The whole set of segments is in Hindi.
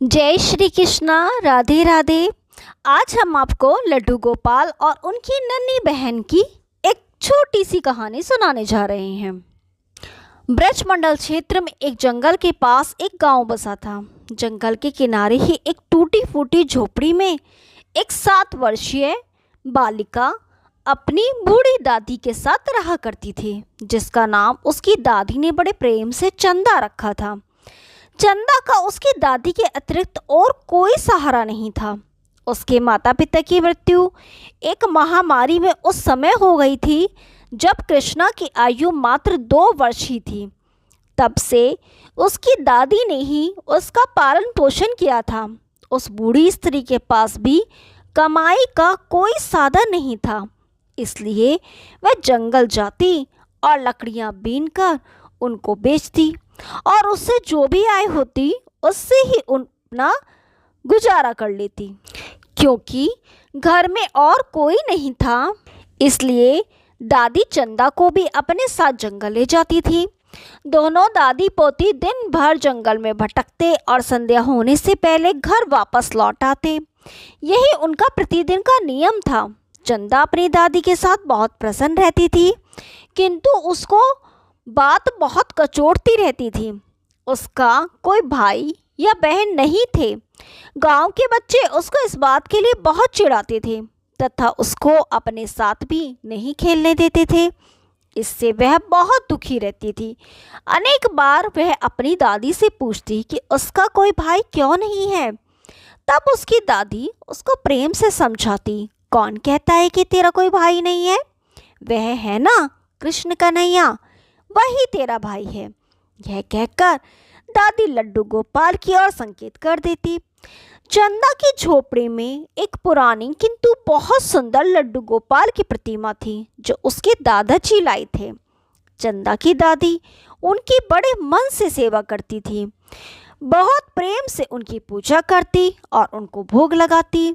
जय श्री कृष्णा। राधे राधे। आज हम आपको लड्डू गोपाल और उनकी नन्ही बहन की एक छोटी सी कहानी सुनाने जा रहे हैं। ब्रजमंडल क्षेत्र में एक जंगल के पास एक गांव बसा था। जंगल के किनारे ही एक टूटी फूटी झोपड़ी में एक 7 वर्षीय बालिका अपनी बूढ़ी दादी के साथ रहा करती थी, जिसका नाम उसकी दादी ने बड़े प्रेम से चंदा रखा था। चंदा का उसकी दादी के अतिरिक्त और कोई सहारा नहीं था। उसके माता पिता की मृत्यु एक महामारी में उस समय हो गई थी जब कृष्णा की आयु मात्र 2 वर्ष ही थी। तब से उसकी दादी ने ही उसका पालन पोषण किया था। उस बूढ़ी स्त्री के पास भी कमाई का कोई साधन नहीं था, इसलिए वह जंगल जाती और लकड़ियां बीनकर उनको बेचती और उससे जो भी आय होती उससे ही अपना गुजारा कर लेती। क्योंकि घर में और कोई नहीं था, इसलिए दादी चंदा को भी अपने साथ जंगल ले जाती थी। दोनों दादी पोती दिन भर जंगल में भटकते और संध्या होने से पहले घर वापस लौट आते। यही उनका प्रतिदिन का नियम था। चंदा अपनी दादी के साथ बहुत प्रसन्न रहती थी, किंतु उसको बात बहुत कचोटती रहती थी। उसका कोई भाई या बहन नहीं थे। गांव के बच्चे उसको इस बात के लिए बहुत चिढ़ाते थे तथा उसको अपने साथ भी नहीं खेलने देते थे। इससे वह बहुत दुखी रहती थी। अनेक बार वह अपनी दादी से पूछती कि उसका कोई भाई क्यों नहीं है। तब उसकी दादी उसको प्रेम से समझाती, कौन कहता है कि तेरा कोई भाई नहीं है? वह है ना कृष्ण कन्हैया, वही तेरा भाई है। यह कहकर दादी लड्डू गोपाल की ओर संकेत कर देती। चंदा की झोपड़ी में एक पुरानी किंतु बहुत सुंदर लड्डू गोपाल की प्रतिमा थी, जो उसके दादाजी लाए थे। चंदा की दादी उनकी बड़े मन से सेवा करती थी, बहुत प्रेम से उनकी पूजा करती और उनको भोग लगाती।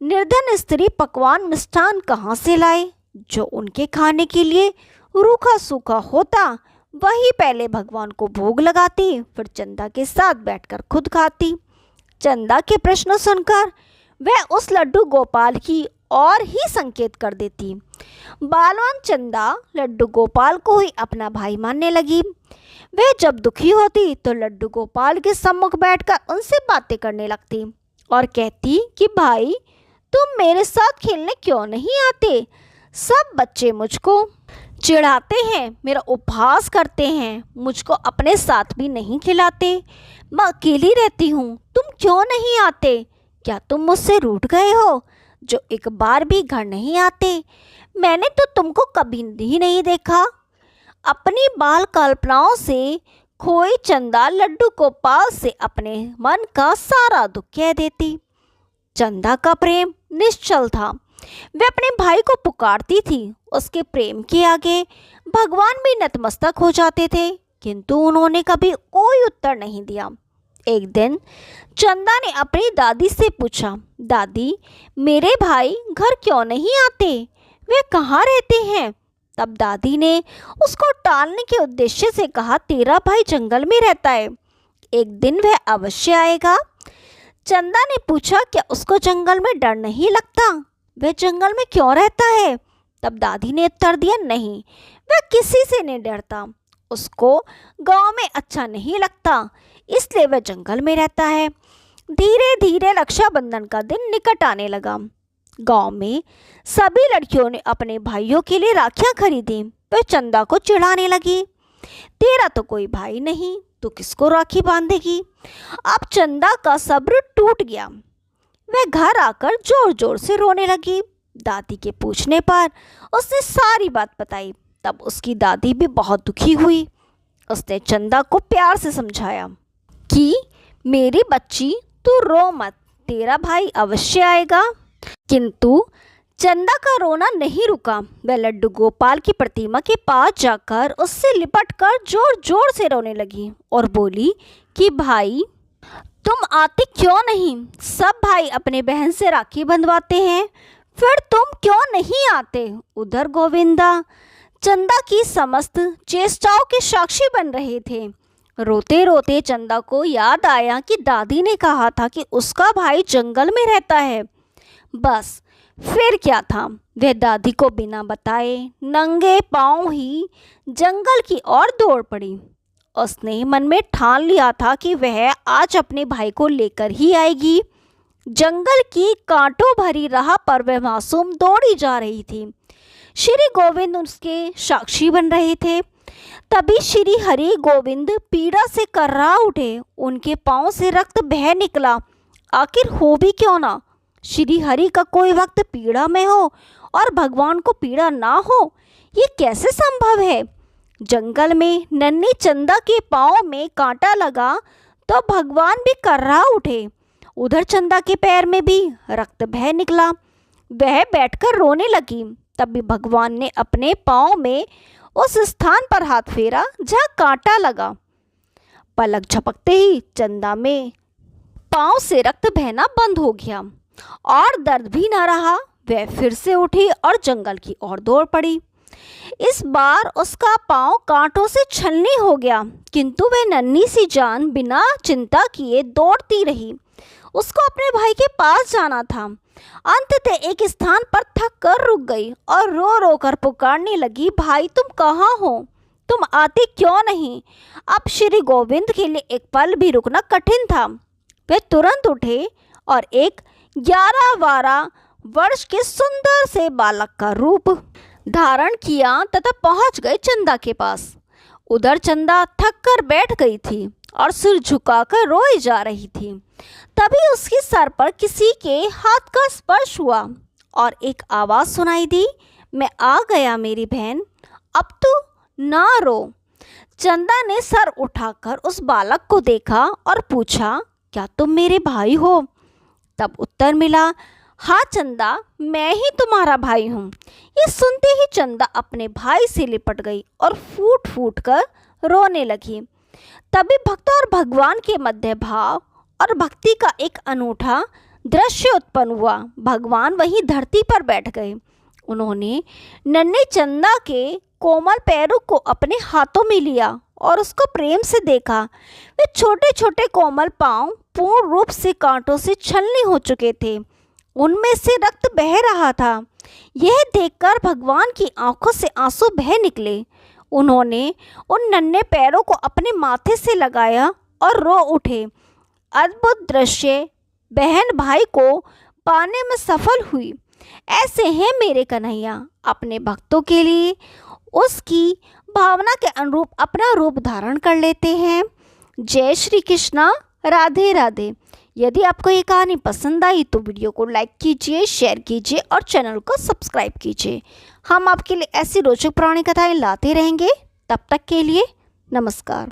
निर्धन स्त्री पकवान मिष्ठान कहाँ से लाए? जो उनके खाने के लिए रूखा सूखा होता वही पहले भगवान को भोग लगाती, फिर चंदा के साथ बैठकर खुद खाती। चंदा के प्रश्न सुनकर वह उस लड्डू गोपाल की और ही संकेत कर देती। बालवान चंदा लड्डू गोपाल को ही अपना भाई मानने लगी। वह जब दुखी होती तो लड्डू गोपाल के सम्मुख बैठकर उनसे बातें करने लगती और कहती कि भाई, तुम मेरे साथ खेलने क्यों नहीं आते? सब बच्चे मुझको चिढ़ाते हैं, मेरा उपहास करते हैं, मुझको अपने साथ भी नहीं खिलाते। मैं अकेली रहती हूँ, तुम क्यों नहीं आते? क्या तुम मुझसे रूठ गए हो जो एक बार भी घर नहीं आते? मैंने तो तुमको कभी भी नहीं देखा। अपनी बाल कल्पनाओं से खोई चंदा लड्डू गोपाल से अपने मन का सारा दुख कह देती। चंदा का प्रेम निश्चल था। वह अपने भाई को पुकारती थी। उसके प्रेम के आगे भगवान भी नतमस्तक हो जाते थे, किंतु उन्होंने कभी कोई उत्तर नहीं दिया। एक दिन चंदा ने अपनी दादी से पूछा, दादी, मेरे भाई घर क्यों नहीं आते? वे कहाँ रहते हैं? तब दादी ने उसको टालने के उद्देश्य से कहा, तेरा भाई जंगल में रहता है, एक दिन वह अवश्य आएगा। चंदा ने पूछा, क्या उसको जंगल में डर नहीं लगता? वह जंगल में क्यों रहता है? तब दादी ने उत्तर दिया, नहीं, वह किसी से नहीं डरता, उसको गांव में अच्छा नहीं लगता, इसलिए वह जंगल में रहता है। धीरे धीरे रक्षाबंधन का दिन निकट आने लगा। गांव में सभी लड़कियों ने अपने भाइयों के लिए राखियां खरीदी। वह चंदा को चिढ़ाने लगी, तेरा तो कोई भाई नहीं, तू किसको राखी बांधेगी? अब चंदा का सब्र टूट गया। वह घर आकर जोर जोर से रोने लगी। दादी के पूछने पर उसने सारी बात बताई। तब उसकी दादी भी बहुत दुखी हुई। उसने चंदा को प्यार से समझाया कि मेरी बच्ची, तू रो मत, तेरा भाई अवश्य आएगा। किंतु चंदा का रोना नहीं रुका। वह लड्डू गोपाल की प्रतिमा के पास जाकर उससे लिपटकर जोर जोर से रोने लगी और बोली कि भाई, तुम आते क्यों नहीं? सब भाई अपने बहन से राखी बंधवाते हैं, फिर तुम क्यों नहीं आते? उधर गोविंदा चंदा की समस्त चेष्टाओं के साक्षी बन रहे थे। रोते रोते चंदा को याद आया कि दादी ने कहा था कि उसका भाई जंगल में रहता है। बस फिर क्या था, वह दादी को बिना बताए नंगे पांव ही जंगल की ओर दौड़ पड़ी। उसने मन में ठान लिया था कि वह आज अपने भाई को लेकर ही आएगी। जंगल की कांटों भरी राह पर वह मासूम दौड़ी जा रही थी। श्री गोविंद उसके साक्षी बन रहे थे। तभी श्री हरि गोविंद पीड़ा से कर्रा उठे। उनके पांव से रक्त बह निकला। आखिर हो भी क्यों ना, श्री हरि का कोई वक्त पीड़ा में हो और भगवान को पीड़ा ना हो, ये कैसे संभव है। जंगल में नन्ही चंदा के पांव में कांटा लगा तो भगवान भी कर्रा उठे। उधर चंदा के पैर में भी रक्त बह निकला। वह बैठकर रोने लगी। तभी भगवान ने अपने पांव में उस स्थान पर हाथ फेरा जहाँ कांटा लगा। पलक झपकते ही चंदा में पांव से रक्त बहना बंद हो गया और दर्द भी न रहा। वह फिर से उठी और जंगल की ओर दौड़ पड़ी। इस बार उसका पांव कांटों से छलनी हो गया, किंतु वह नन्ही सी जान बिना चिंता किए दौड़ती रही। उसको अपने भाई के पास जाना था। अंततः एक स्थान पर थक कर रुक गई और रो रो कर पुकारने लगी, भाई तुम कहाँ हो, तुम आते क्यों नहीं। अब श्री गोविंद के लिए एक पल भी रुकना कठिन था। वे तुरंत उठे और एक 11-12 वर्ष के सुंदर से बालक का रूप धारण किया तथा पहुंच गए चंदा के पास। उधर चंदा थक कर बैठ गई थी और सिर झुकाकर रोई जा रही थी। तभी उसके सर पर किसी के हाथ का स्पर्श हुआ और एक आवाज़ सुनाई दी, मैं आ गया मेरी बहन, अब तू ना रो। चंदा ने सर उठाकर उस बालक को देखा और पूछा, क्या तुम मेरे भाई हो। तब उत्तर मिला, हाँ चंदा, मैं ही तुम्हारा भाई हूँ। ये सुनते ही चंदा अपने भाई से लिपट गई और फूट फूट कर रोने लगी। तभी भक्त और भगवान के मध्य भाव और भक्ति का एक अनूठा दृश्य उत्पन्न हुआ। भगवान वहीं धरती पर बैठ गए। उन्होंने नन्हे चंदा के कोमल पैरों को अपने हाथों में लिया और उसको प्रेम से देखा। वे छोटे छोटे कोमल पांव पूर्ण रूप से कांटों से छलनी हो चुके थे। उनमें से रक्त बह रहा था। यह देखकर भगवान की आंखों से आंसू बह निकले। उन्होंने उन नन्हे पैरों को अपने माथे से लगाया और रो उठे। अद्भुत दृश्य, बहन भाई को पाने में सफल हुई। ऐसे हैं मेरे कन्हैया, अपने भक्तों के लिए उसकी भावना के अनुरूप अपना रूप धारण कर लेते हैं। जय श्री कृष्णा, राधे राधे। यदि आपको ये कहानी पसंद आई तो वीडियो को लाइक कीजिए, शेयर कीजिए और चैनल को सब्सक्राइब कीजिए। हम आपके लिए ऐसी रोचक पुरानी कथाएं लाते रहेंगे। तब तक के लिए नमस्कार।